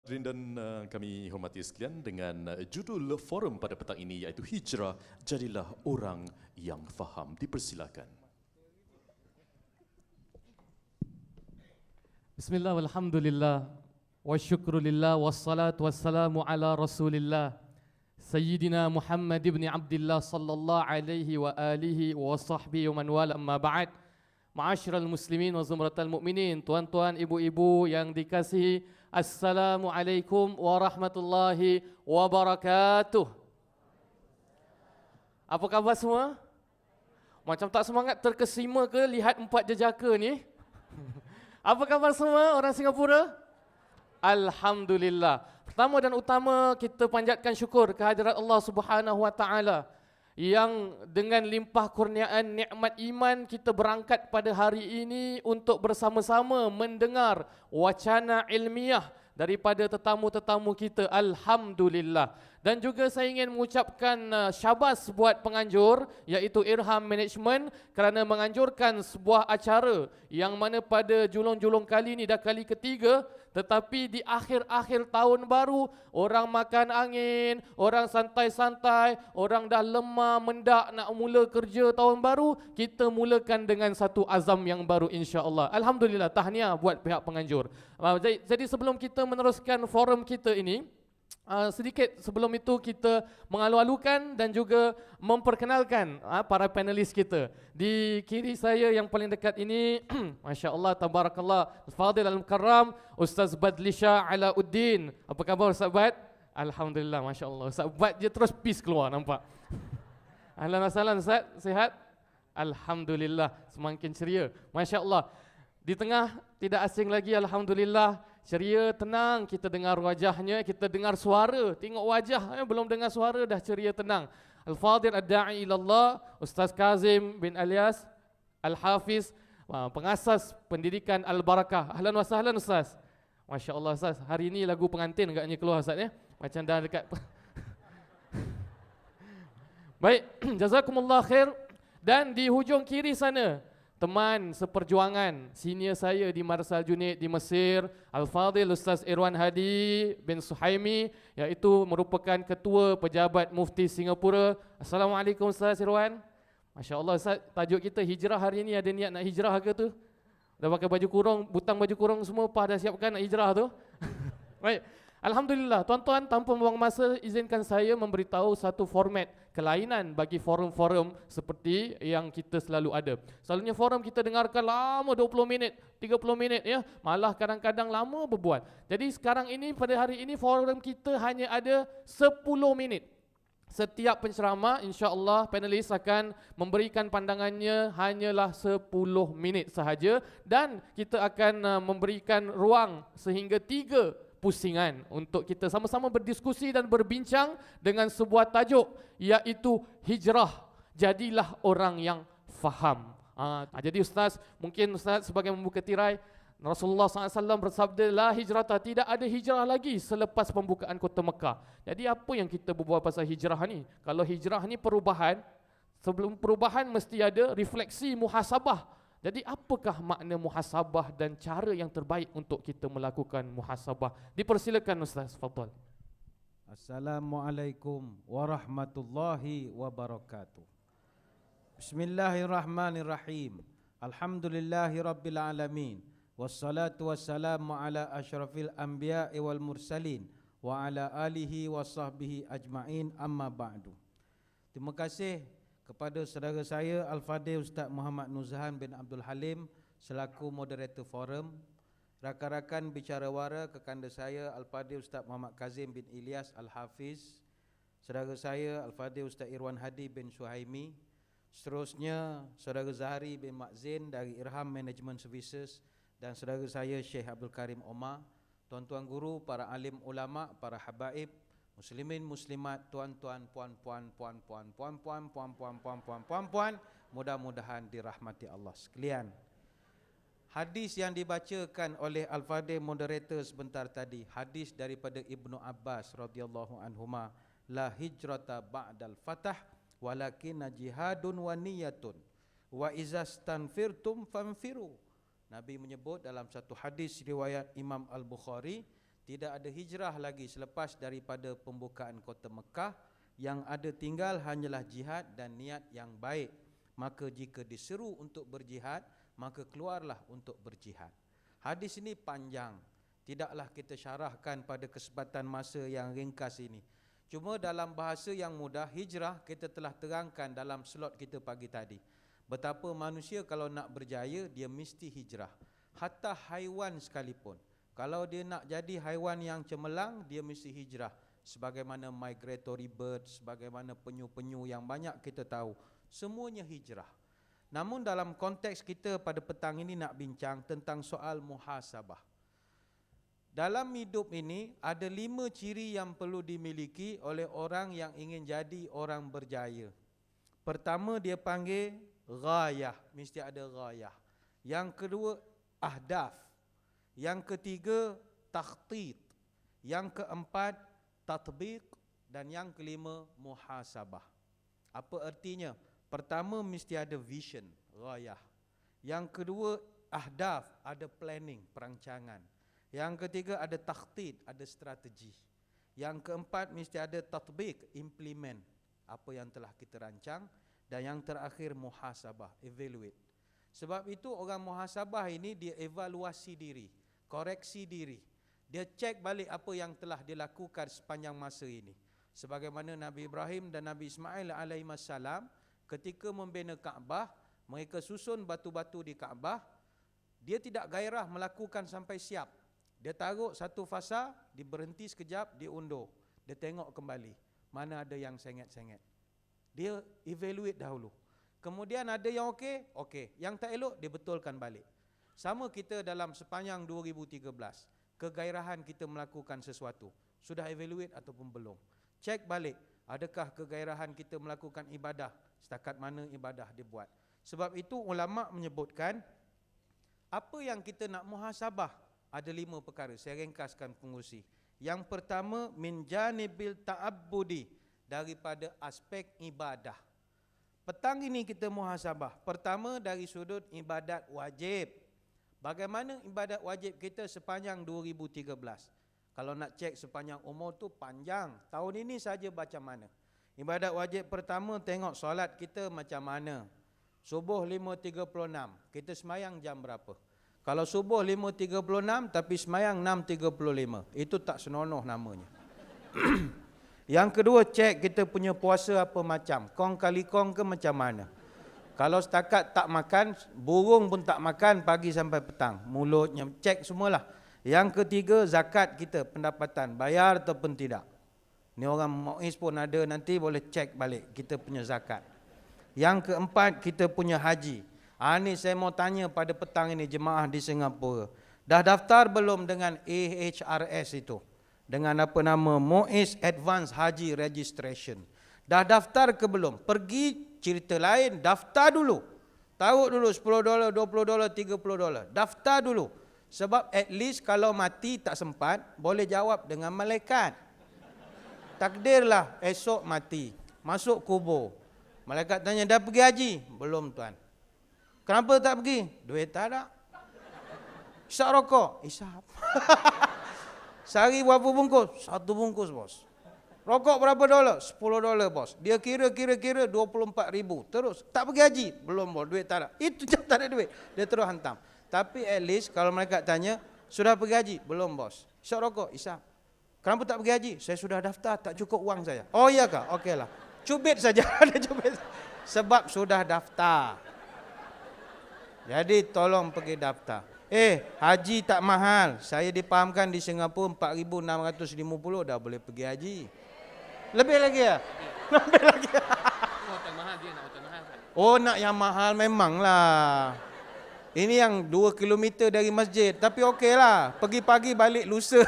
Hadirin dan kami hormati sekalian dengan judul forum pada petang ini iaitu Hijrah, Jadilah Orang yang Faham. Dipersilakan. Bismillah walhamdulillah wa syukrulillah wassalatu wassalamu ala rasulillah Sayyidina Muhammad ibn Abdullah sallallahu alaihi wa alihi wa sahbihi wa man wala amma ba'd. Ma'asyiral muslimin wa zumratal mu'minin, tuan-tuan, ibu-ibu yang dikasihi, Assalamualaikum warahmatullahi wabarakatuh. Apa khabar semua? Macam tak semangat terkesima ke lihat empat jejaka ni? Apa khabar semua orang Singapura? Alhamdulillah. Pertama dan utama kita panjatkan syukur kehadirat Allah Subhanahu wa taala yang dengan limpah kurniaan nikmat iman kita berangkat pada hari ini untuk bersama-sama mendengar wacana ilmiah daripada tetamu-tetamu kita. Alhamdulillah. Dan juga saya ingin mengucapkan syabas buat penganjur iaitu Irham Management kerana menganjurkan sebuah acara yang mana pada julung-julung kali ini dah kali ketiga, tetapi di akhir-akhir tahun baru orang makan angin, orang santai-santai, orang dah lemah mendak nak mula kerja tahun baru, kita mulakan dengan satu azam yang baru insya-Allah. Alhamdulillah, tahniah buat pihak penganjur. Jadi sebelum kita meneruskan forum kita ini, sedikit sebelum itu kita mengalu-alukan dan juga memperkenalkan para panelis kita. Di kiri saya yang paling dekat ini, Masya Allah, Tabarakallah, Fadil Al-Mukarram, Ustaz Badli Shah Alauddin. Apa khabar Ustaz Bad? Alhamdulillah, Masya Allah. Ustaz Bad je terus peace keluar, nampak? Ahlan wa sahlan Ustaz, sihat? Alhamdulillah, semakin ceria. Masya Allah. Di tengah tidak asing lagi, Alhamdulillah, ceria, tenang, kita dengar wajahnya, kita dengar suara, tengok wajah, belum dengar suara dah ceria, tenang. Al-Fadhil Ad-Da'i Ilallah, Ustaz Kazim bin Alias Al-Hafiz, pengasas pendidikan Al-Barakah. Ahlan wa sahlan Ustaz. Masya Allah Ustaz, hari ini lagu pengantin agaknya keluar Ustaz ya, macam dah dekat. Baik, jazakumullah khair. Dan di hujung kiri sana, teman seperjuangan senior saya di Madrasah Junaid di Mesir, Al-Fadhil Ustaz Irwan Hadi bin Suhaimi, iaitu merupakan ketua pejabat Mufti Singapura. Assalamualaikum Ustaz Irwan. Masya Allah Ustaz, tajuk kita hijrah hari ini, ada niat nak hijrah ke tu? Dah pakai baju kurung, butang baju kurung semua dah siapkan nak hijrah tu? Baik. Alhamdulillah, tuan-tuan, tanpa membuang masa, izinkan saya memberitahu satu format kelainan bagi forum-forum seperti yang kita selalu ada. Selalunya forum kita dengarkan lama 20 minit, 30 minit ya, malah kadang-kadang lama berbual. Jadi sekarang ini, pada hari ini, forum kita hanya ada 10 minit. Setiap penceramah, insya-Allah panelis akan memberikan pandangannya hanyalah 10 minit sahaja, dan kita akan memberikan ruang sehingga 3 pusingan untuk kita sama-sama berdiskusi dan berbincang dengan sebuah tajuk, iaitu hijrah, jadilah orang yang faham. Jadi Ustaz, mungkin Ustaz sebagai membuka tirai, Rasulullah SAW bersabda, la hijrata, tidak ada hijrah lagi selepas pembukaan kota Mekah. Jadi apa yang kita berbual pasal hijrah ni? Kalau hijrah ni perubahan, sebelum perubahan mesti ada refleksi muhasabah. Jadi apakah makna muhasabah dan cara yang terbaik untuk kita melakukan muhasabah? Dipersilakan Ustaz, fadhal. Assalamualaikum warahmatullahi wabarakatuh. Bismillahirrahmanirrahim. Alhamdulillahi rabbil alamin. Wassalatu wassalamu ala asyrafil anbiya'i wal mursalin wa ala alihi wa sahbihi ajma'in, amma ba'du. Terima kasih kepada saudara saya Al-Fadhil Ustaz Muhammad Nuzhan bin Abdul Halim selaku moderator forum, rakan-rakan bicara wara kekanda saya Al-Fadhil Ustaz Muhammad Kazim bin Ilyas Al-Hafiz, saudara saya Al-Fadhil Ustaz Irwan Hadi bin Suhaimi, seterusnya saudara Zahari bin Makzin dari Irham Management Services, dan saudara saya Syekh Abdul Karim Omar, tuan-tuan guru, para alim ulama, para habaib, muslimin muslimat, tuan-tuan, puan-puan, puan-puan, puan-puan, puan-puan, puan-puan, puan-puan, mudah-mudahan dirahmati Allah sekalian. Hadis yang dibacakan oleh Al-Fadhil moderator sebentar tadi, hadis daripada Ibnu Abbas radhiyallahu anhuma, la hijrata ba'dal fatah walakin jihadun wa niyatun wa izastanfirtum fanfiru. Nabi menyebut dalam satu hadis riwayat Imam Al-Bukhari, Tidak ada hijrah lagi selepas daripada pembukaan kota Mekah. Yang ada tinggal hanyalah jihad dan niat yang baik. Maka jika diseru untuk berjihad, maka keluarlah untuk berjihad. Hadis ini panjang, tidaklah kita syarahkan pada kesempatan masa yang ringkas ini. Cuma dalam bahasa yang mudah, hijrah kita telah terangkan dalam slot kita pagi tadi. Betapa manusia kalau nak berjaya, dia mesti hijrah. Hatta haiwan sekalipun, kalau dia nak jadi haiwan yang cemerlang, dia mesti hijrah. Sebagaimana migratory bird, sebagaimana penyu-penyu yang banyak kita tahu, semuanya hijrah. Namun dalam konteks kita pada petang ini nak bincang tentang soal muhasabah. Dalam hidup ini ada 5 ciri yang perlu dimiliki oleh orang yang ingin jadi orang berjaya. Pertama dia panggil ghayah, mesti ada ghayah. Yang kedua ahdaf. Yang ketiga takhtid. Yang keempat tatbiq, dan yang kelima muhasabah. Apa artinya? Pertama mesti ada vision, ghayah. Yang kedua ahdaf, ada planning, perancangan. Yang ketiga ada takhtid, ada strategi. Yang keempat mesti ada tatbiq, implement apa yang telah kita rancang. Dan yang terakhir muhasabah, evaluate. Sebab itu orang muhasabah ini dia evaluasi diri, koreksi diri. Dia cek balik apa yang telah dilakukan sepanjang masa ini. Sebagaimana Nabi Ibrahim dan Nabi Ismail alaihissalam ketika membina Kaabah, mereka susun batu-batu di Kaabah. Dia tidak gairah melakukan sampai siap. Dia taruh satu fasa, dia berhenti sekejap, dia undur. Dia tengok kembali, mana ada yang sengit-sengit. Dia evaluate dahulu. Kemudian ada yang okey. Yang tak elok, dia betulkan balik. Sama kita dalam sepanjang 2013. Kegairahan kita melakukan sesuatu, sudah evaluate ataupun belum? Cek balik, adakah kegairahan kita melakukan ibadah, setakat mana ibadah dibuat? Sebab itu ulama menyebutkan apa yang kita nak muhasabah ada 5 perkara. Saya ringkaskan pengurusi. Yang pertama min janibil ta'abbudi, daripada aspek ibadah. Petang ini kita muhasabah. Pertama dari sudut ibadat wajib. Bagaimana ibadat wajib kita sepanjang 2013? Kalau nak cek sepanjang umur tu panjang. Tahun ini saja macam mana? Ibadat wajib pertama, tengok solat kita macam mana. Subuh 5.36, kita semayang jam berapa? Kalau subuh 5.36 tapi semayang 6.35, itu tak senonoh namanya. Yang kedua, cek kita punya puasa apa macam. Kong kali kong ke macam mana? Kalau setakat tak makan, burung pun tak makan pagi sampai petang. Mulutnya, cek semualah. Yang ketiga, zakat kita, pendapatan. Bayar ataupun tidak. Ni orang Muiz pun ada, nanti boleh cek balik kita punya zakat. Yang keempat, kita punya haji. Ni saya mau tanya pada petang ini jemaah di Singapura. Dah daftar belum dengan AHRS itu? Dengan apa nama? Muiz Advanced Haji Registration. Dah daftar ke belum? Pergi cerita lain, daftar dulu. Taruh dulu $10, $20, $30. Daftar dulu. Sebab at least kalau mati tak sempat, boleh jawab dengan malaikat. Takdirlah esok mati, masuk kubur. Malaikat tanya, dah pergi haji? Belum tuan. Kenapa tak pergi? Duit tak ada. Isap rokok? Isap. Sehari berapa bungkus? 1 bungkus bos. Rokok berapa dolar? $10 bos. Dia kira 24,000. Terus, tak pergi haji? Belum bos, duit tak ada. Itu je tak ada duit. Dia terus hantam. Tapi at least kalau mereka tanya, sudah pergi haji? Belum bos. Isap rokok? Isap. Kenapa tak pergi haji? Saya sudah daftar, tak cukup wang saya. Oh iya kah? Okeylah. Cubit saja. Ada cubit. Sebab sudah daftar. Jadi tolong pergi daftar. Haji tak mahal. Saya dipahamkan di Singapura 4,650 dah boleh pergi haji. Lebih lagi ya? Lebih lagi. Hotel mahal, dia nak hotel mahal. Oh, nak yang mahal memanglah. Ini yang 2 km dari masjid. Tapi okeylah. Pergi pagi balik lusa.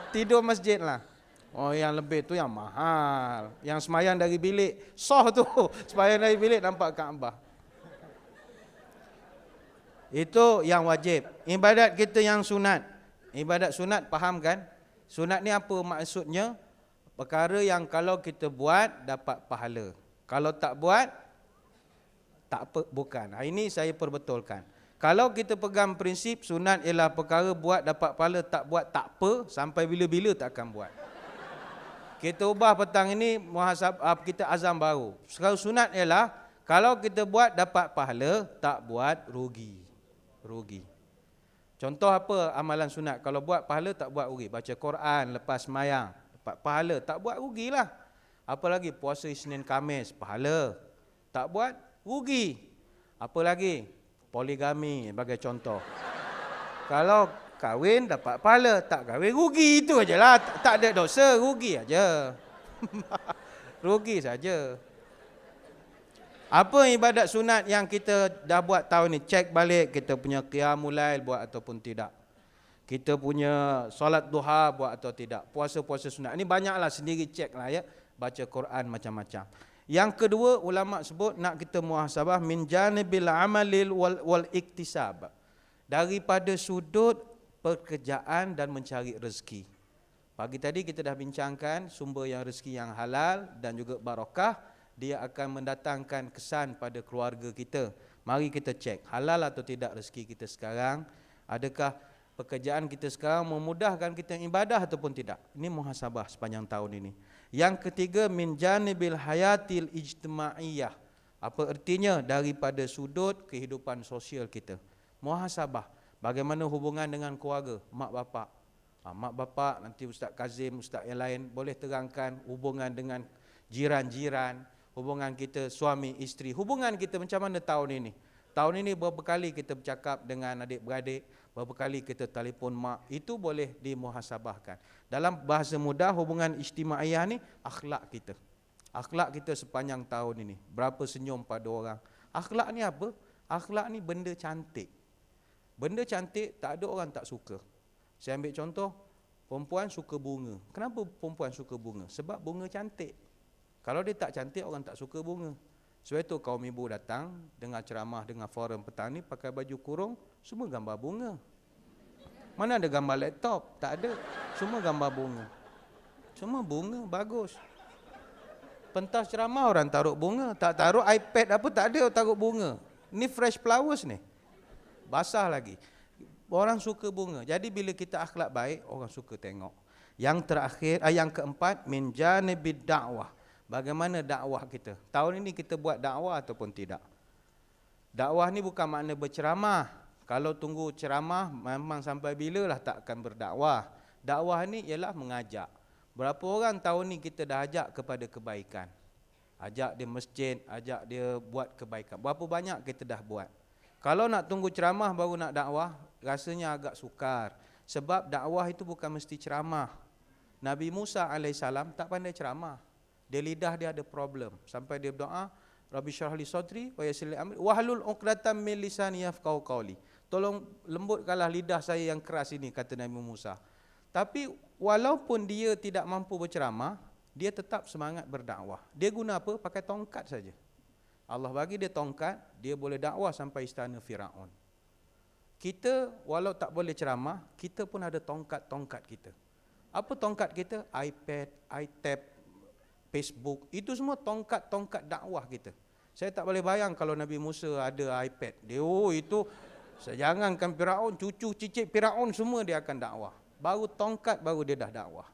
Tidur masjid lah. Oh, yang lebih tu yang mahal. Yang semayang dari bilik. Soh tu. Semayang dari bilik nampak Kaabah. Itu yang wajib. Ibadat kita yang sunat. Ibadat sunat faham kan? Sunat ni apa maksudnya? Perkara yang kalau kita buat dapat pahala. Kalau tak buat tak apa, bukan. Ini saya perbetulkan. Kalau kita pegang prinsip sunat ialah perkara buat dapat pahala, tak buat tak apa, sampai bila-bila tak akan buat. Kita ubah petang ini kita azam baru. Sekarang sunat ialah kalau kita buat dapat pahala, tak buat rugi. Rugi. Contoh apa amalan sunat? Kalau buat pahala tak buat rugi. Baca Quran lepas sembahyang, dapat pahala, tak buat rugilah. Apa lagi? Puasa Isnin Khamis, pahala. Tak buat rugi. Apa lagi? Poligami sebagai contoh. Kalau kahwin dapat pahala, tak kahwin rugi, itu ajalah. Tak ada dosa, rugi aja. Rugi saja. Apa ibadat sunat yang kita dah buat tahun ni? Cek balik kita punya qiyamul lail buat ataupun tidak. Kita punya solat duha buat atau tidak. Puasa-puasa sunat. Ini banyaklah, sendiri cek lah ya. Baca Quran macam-macam. Yang kedua, ulama sebut nak kita muhasabah min janibil amalil wal iktisab. Daripada sudut pekerjaan dan mencari rezeki. Pagi tadi kita dah bincangkan sumber yang rezeki yang halal dan juga barakah. Dia akan mendatangkan kesan pada keluarga kita. Mari kita cek halal atau tidak rezeki kita sekarang. Adakah pekerjaan kita sekarang memudahkan kita ibadah ataupun tidak. Ini muhasabah sepanjang tahun ini. Yang ketiga, min janibil hayatil ijtimaiyah. Apa artinya? Daripada sudut kehidupan sosial kita. Muhasabah. Bagaimana hubungan dengan keluarga, mak bapak. Mak bapak, nanti Ustaz Kazim, Ustaz yang lain boleh terangkan hubungan dengan jiran-jiran, hubungan kita suami isteri, hubungan kita macam mana tahun ini. Tahun ini berapa kali kita bercakap dengan adik-beradik, berapa kali kita telefon mak, itu boleh dimuhasabahkan. Dalam bahasa mudah, hubungan ijtimaiyah ni akhlak kita. Akhlak kita sepanjang tahun ini. Berapa senyum pada orang. Akhlak ni apa? Akhlak ni benda cantik. Benda cantik tak ada orang tak suka. Saya ambil contoh, perempuan suka bunga. Kenapa perempuan suka bunga? Sebab bunga cantik. Kalau dia tak cantik, orang tak suka bunga. Sebab itu kaum ibu datang dengar ceramah, dengar forum petang ni, pakai baju kurung, semua gambar bunga. Mana ada gambar laptop? Tak ada. Semua gambar bunga. Semua bunga, bagus. Pentas ceramah orang taruh bunga. Tak taruh iPad apa, tak ada taruh bunga. Ni fresh flowers ni. Basah lagi. Orang suka bunga. Jadi bila kita akhlak baik, orang suka tengok. Yang terakhir, yang keempat, min janibid dakwah. Bagaimana dakwah kita? Tahun ini kita buat dakwah ataupun tidak? Dakwah ni bukan makna berceramah. Kalau tunggu ceramah, memang sampai bila lah tak akan berdakwah. Dakwah ni ialah mengajak. Berapa orang tahun ni kita dah ajak kepada kebaikan? Ajak dia masjid, ajak dia buat kebaikan. Berapa banyak kita dah buat? Kalau nak tunggu ceramah baru nak dakwah, rasanya agak sukar. Sebab dakwah itu bukan mesti ceramah. Nabi Musa AS tak pandai ceramah. Dia lidah dia ada problem. Sampai dia berdoa, Rabbi syrah li sadri wa yassir li amri wahlul 'uqdatam min lisani yafqahu qawli. Tolong lembutkanlah lidah saya yang keras ini, kata Nabi Musa. Tapi walaupun dia tidak mampu berceramah, dia tetap semangat berdakwah. Dia guna apa? Pakai tongkat saja. Allah bagi dia tongkat, dia boleh dakwah sampai istana Firaun. Kita walau tak boleh ceramah, kita pun ada tongkat-tongkat kita. Apa tongkat kita? iPad, iTab, Facebook, itu semua tongkat-tongkat dakwah kita. Saya tak boleh bayang kalau Nabi Musa ada iPad. Dia itu, jangankan Firaun, cucu cicit Firaun semua dia akan dakwah. Baru tongkat baru dia dah dakwah.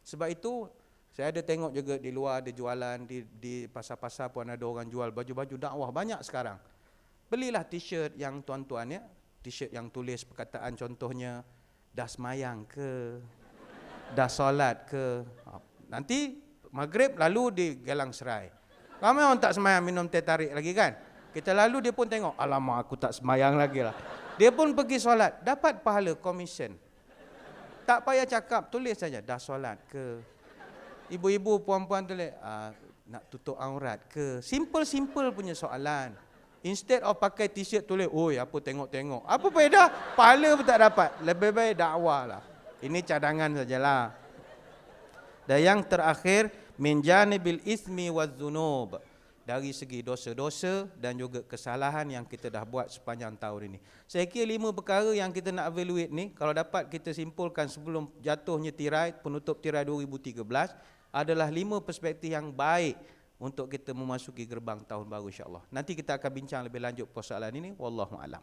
Sebab itu saya ada tengok juga di luar ada jualan, di pasar-pasar pun ada orang jual baju-baju dakwah banyak sekarang. Belilah t-shirt yang tuan-tuan ya, t-shirt yang tulis perkataan contohnya dah semayang ke, dah solat ke. Nanti maghrib lalu di Galang Serai. Ramai orang tak semayang minum teh tarik lagi kan. Kita lalu dia pun tengok, alamak aku tak semayang lagi lah. Dia pun pergi solat, dapat pahala komisen. Tak payah cakap, tulis saja dah solat ke. Ibu-ibu, puan-puan tulis, nak tutup aurat ke. Simple-simple punya soalan. Instead of pakai t-shirt tulis, oi apa tengok-tengok. Apa faedah? Pahala pun tak dapat. Lebih baik dakwah lah. Ini cadangan sajalah. Dan yang terakhir, min janibil ismi waz zunub. Dari segi dosa-dosa dan juga kesalahan yang kita dah buat sepanjang tahun ini. Saya kira 5 perkara yang kita nak evaluate ni, kalau dapat kita simpulkan sebelum jatuhnya tirai, penutup tirai 2013, adalah 5 perspektif yang baik untuk kita memasuki gerbang tahun baru insya-Allah. Nanti kita akan bincang lebih lanjut persoalan ini. Wallahu a'lam.